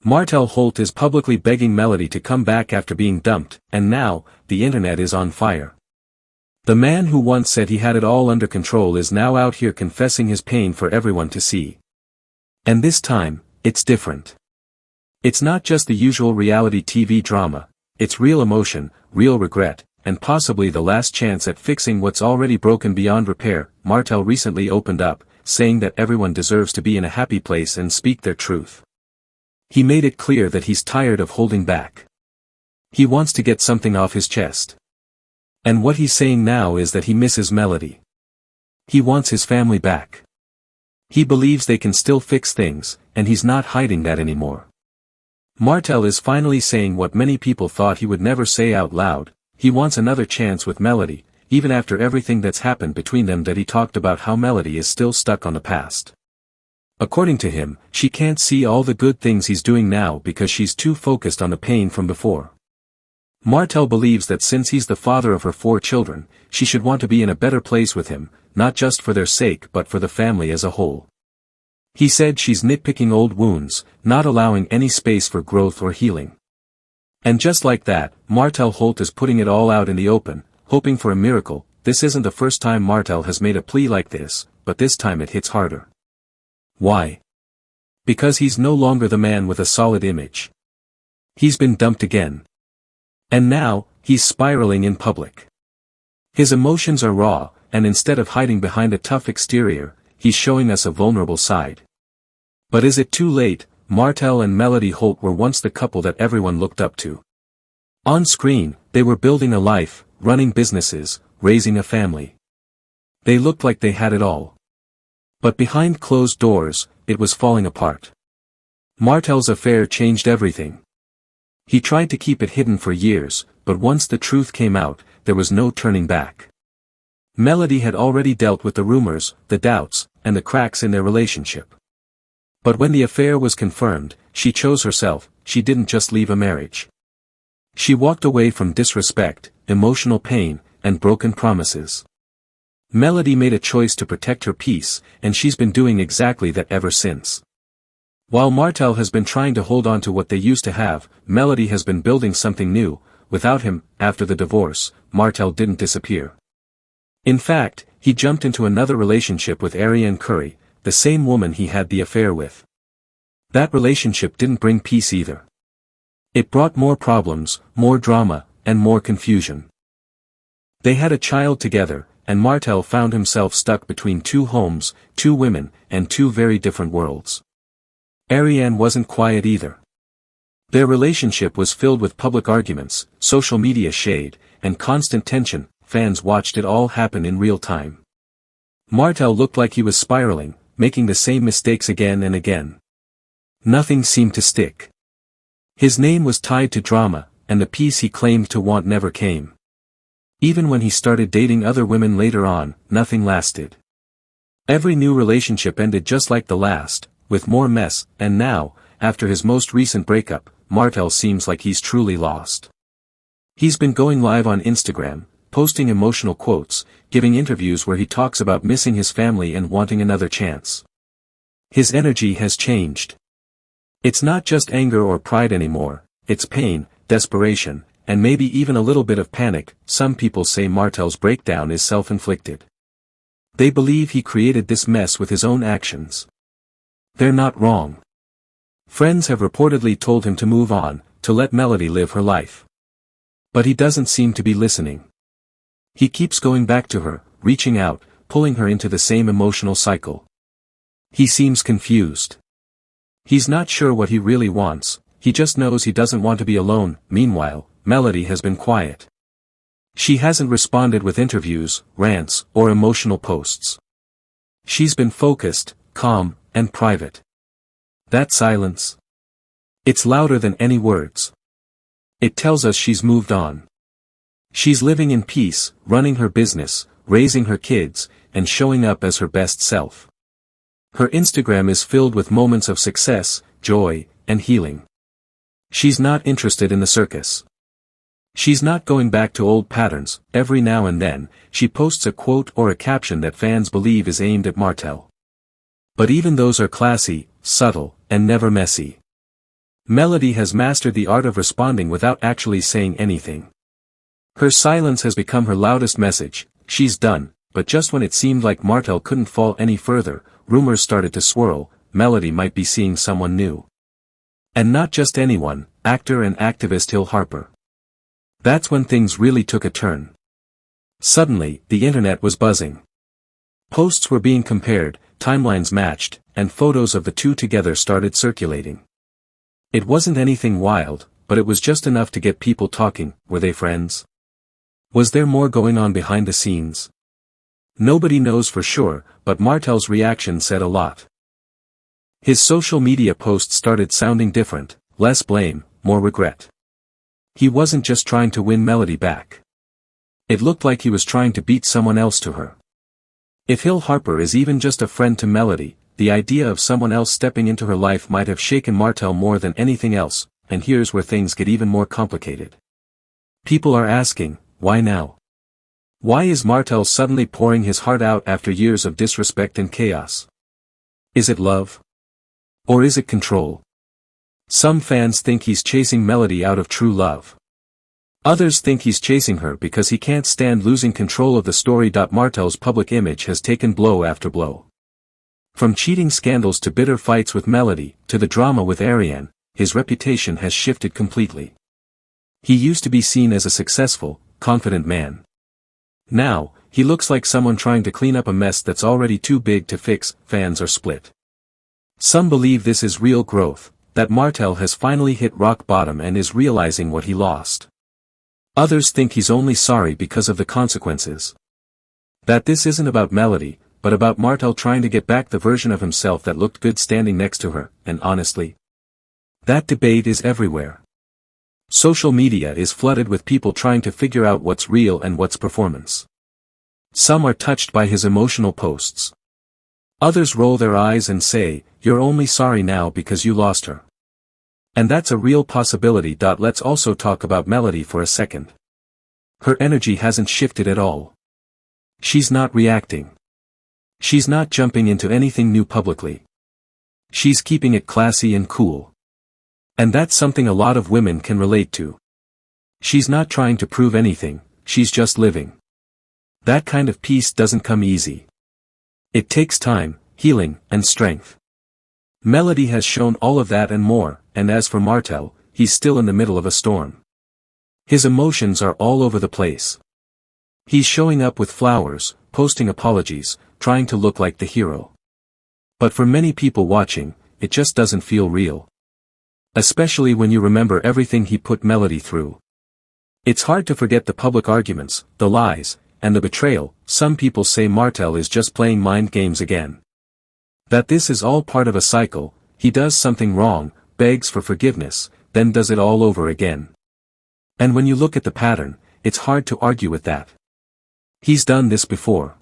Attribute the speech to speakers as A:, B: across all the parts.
A: Martell Holt is publicly begging Melody to come back after being dumped, and now, the internet is on fire. The man who once said he had it all under control is now out here confessing his pain for everyone to see. And this time, it's different. It's not just the usual reality TV drama, it's real emotion, real regret, and possibly the last chance at fixing what's already broken beyond repair. Martell recently opened up, saying that everyone deserves to be in a happy place and speak their truth. He made it clear that he's tired of holding back. He wants to get something off his chest. And what he's saying now is that he misses Melody. He wants his family back. He believes they can still fix things, and he's not hiding that anymore. Martell is finally saying what many people thought he would never say out loud. He wants another chance with Melody, even after everything that's happened between them. That he talked about how Melody is still stuck on the past. According to him, she can't see all the good things he's doing now because she's too focused on the pain from before. Martell believes that since he's the father of her 4 children, she should want to be in a better place with him, not just for their sake but for the family as a whole. He said she's nitpicking old wounds, not allowing any space for growth or healing. And just like that, Martell Holt is putting it all out in the open, hoping for a miracle. This isn't the first time Martell has made a plea like this, but this time it hits harder. Why? Because he's no longer the man with a solid image. He's been dumped again. And now, he's spiraling in public. His emotions are raw, and instead of hiding behind a tough exterior, he's showing us a vulnerable side. But is it too late? Martell and Melody Holt were once the couple that everyone looked up to. On screen, they were building a life, running businesses, raising a family. They looked like they had it all. But behind closed doors, it was falling apart. Martell's affair changed everything. He tried to keep it hidden for years, but once the truth came out, there was no turning back. Melody had already dealt with the rumors, the doubts, and the cracks in their relationship. But when the affair was confirmed, she chose herself. She didn't just leave a marriage. She walked away from disrespect, emotional pain, and broken promises. Melody made a choice to protect her peace, and she's been doing exactly that ever since. While Martell has been trying to hold on to what they used to have, Melody has been building something new. Without him, after the divorce, Martell didn't disappear. In fact, he jumped into another relationship with Ariane Curry, the same woman he had the affair with. That relationship didn't bring peace either. It brought more problems, more drama, and more confusion. They had a child together, and Martell found himself stuck between 2 homes, 2 women, and 2 very different worlds. Ariane wasn't quiet either. Their relationship was filled with public arguments, social media shade, and constant tension. Fans watched it all happen in real time. Martell looked like he was spiraling, making the same mistakes again and again. Nothing seemed to stick. His name was tied to drama, and the peace he claimed to want never came. Even when he started dating other women later on, nothing lasted. Every new relationship ended just like the last, with more mess, and now, after his most recent breakup, Martell seems like he's truly lost. He's been going live on Instagram, posting emotional quotes, giving interviews where he talks about missing his family and wanting another chance. His energy has changed. It's not just anger or pride anymore, it's pain, desperation, and maybe even a little bit of panic. Some people say Martell's breakdown is self-inflicted. They believe he created this mess with his own actions. They're not wrong. Friends have reportedly told him to move on, to let Melody live her life. But he doesn't seem to be listening. He keeps going back to her, reaching out, pulling her into the same emotional cycle. He seems confused. He's not sure what he really wants, he just knows he doesn't want to be alone. Meanwhile, Melody has been quiet. She hasn't responded with interviews, rants, or emotional posts. She's been focused, calm, and private. That silence? It's louder than any words. It tells us she's moved on. She's living in peace, running her business, raising her kids, and showing up as her best self. Her Instagram is filled with moments of success, joy, and healing. She's not interested in the circus. She's not going back to old patterns. Every now and then, she posts a quote or a caption that fans believe is aimed at Martell. But even those are classy, subtle, and never messy. Melody has mastered the art of responding without actually saying anything. Her silence has become her loudest message. She's done, but just when it seemed like Martell couldn't fall any further, rumors started to swirl. Melody might be seeing someone new. And not just anyone, actor and activist Hill Harper. That's when things really took a turn. Suddenly, the internet was buzzing. Posts were being compared, timelines matched, and photos of the two together started circulating. It wasn't anything wild, but it was just enough to get people talking. Were they friends? Was there more going on behind the scenes? Nobody knows for sure, but Martell's reaction said a lot. His social media posts started sounding different, less blame, more regret. He wasn't just trying to win Melody back. It looked like he was trying to beat someone else to her. If Hill Harper is even just a friend to Melody, the idea of someone else stepping into her life might have shaken Martell more than anything else, and here's where things get even more complicated. People are asking, why now? Why is Martell suddenly pouring his heart out after years of disrespect and chaos? Is it love? Or is it control? Some fans think he's chasing Melody out of true love. Others think he's chasing her because he can't stand losing control of the story. Martell's public image has taken blow after blow. From cheating scandals to bitter fights with Melody, to the drama with Ariane, his reputation has shifted completely. He used to be seen as a successful, confident man. Now, he looks like someone trying to clean up a mess that's already too big to fix. Fans are split. Some believe this is real growth, that Martell has finally hit rock bottom and is realizing what he lost. Others think he's only sorry because of the consequences. That this isn't about Melody, but about Martell trying to get back the version of himself that looked good standing next to her, and honestly, that debate is everywhere. Social media is flooded with people trying to figure out what's real and what's performance. Some are touched by his emotional posts. Others roll their eyes and say, "You're only sorry now because you lost her." And that's a real possibility. Let's also talk about Melody for a second. Her energy hasn't shifted at all. She's not reacting. She's not jumping into anything new publicly. She's keeping it classy and cool. And that's something a lot of women can relate to. She's not trying to prove anything, she's just living. That kind of peace doesn't come easy. It takes time, healing, and strength. Melody has shown all of that and more, and as for Martell, he's still in the middle of a storm. His emotions are all over the place. He's showing up with flowers, posting apologies, trying to look like the hero. But for many people watching, it just doesn't feel real. Especially when you remember everything he put Melody through. It's hard to forget the public arguments, the lies, and the betrayal. Some people say Martell is just playing mind games again. That this is all part of a cycle, he does something wrong, begs for forgiveness, then does it all over again. And when you look at the pattern, it's hard to argue with that. He's done this before.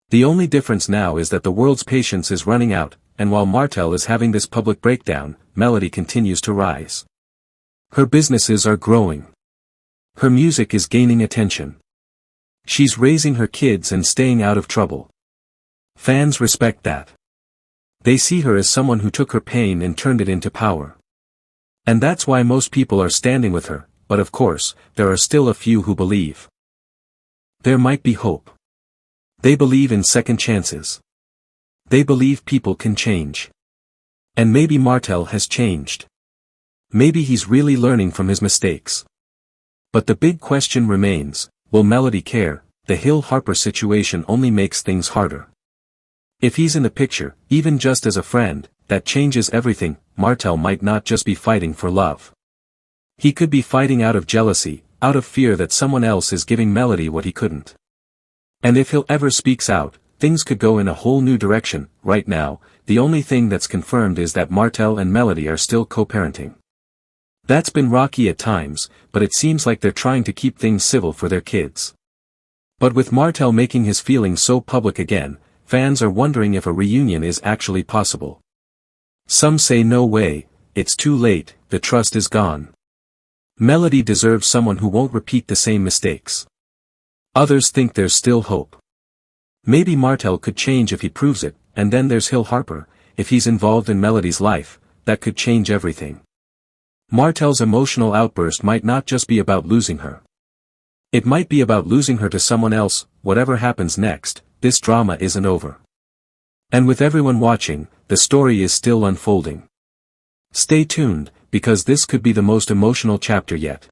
A: The only difference now is that the world's patience is running out, and while Martell is having this public breakdown, Melody continues to rise. Her businesses are growing. Her music is gaining attention. She's raising her kids and staying out of trouble. Fans respect that. They see her as someone who took her pain and turned it into power. And that's why most people are standing with her, but of course, there are still a few who believe. There might be hope. They believe in second chances. They believe people can change. And maybe Martell has changed. Maybe he's really learning from his mistakes. But the big question remains, will Melody care? The Hill Harper situation only makes things harder. If he's in the picture, even just as a friend, that changes everything. Martell might not just be fighting for love. He could be fighting out of jealousy, out of fear that someone else is giving Melody what he couldn't. And if Hill ever speaks out, things could go in a whole new direction. Right now, the only thing that's confirmed is that Martell and Melody are still co-parenting. That's been rocky at times, but it seems like they're trying to keep things civil for their kids. But with Martell making his feelings so public again, fans are wondering if a reunion is actually possible. Some say no way, it's too late, the trust is gone. Melody deserves someone who won't repeat the same mistakes. Others think there's still hope. Maybe Martell could change if he proves it, and then there's Hill Harper, if he's involved in Melody's life, that could change everything. Martell's emotional outburst might not just be about losing her. It might be about losing her to someone else. Whatever happens next, this drama isn't over. And with everyone watching, the story is still unfolding. Stay tuned, because this could be the most emotional chapter yet.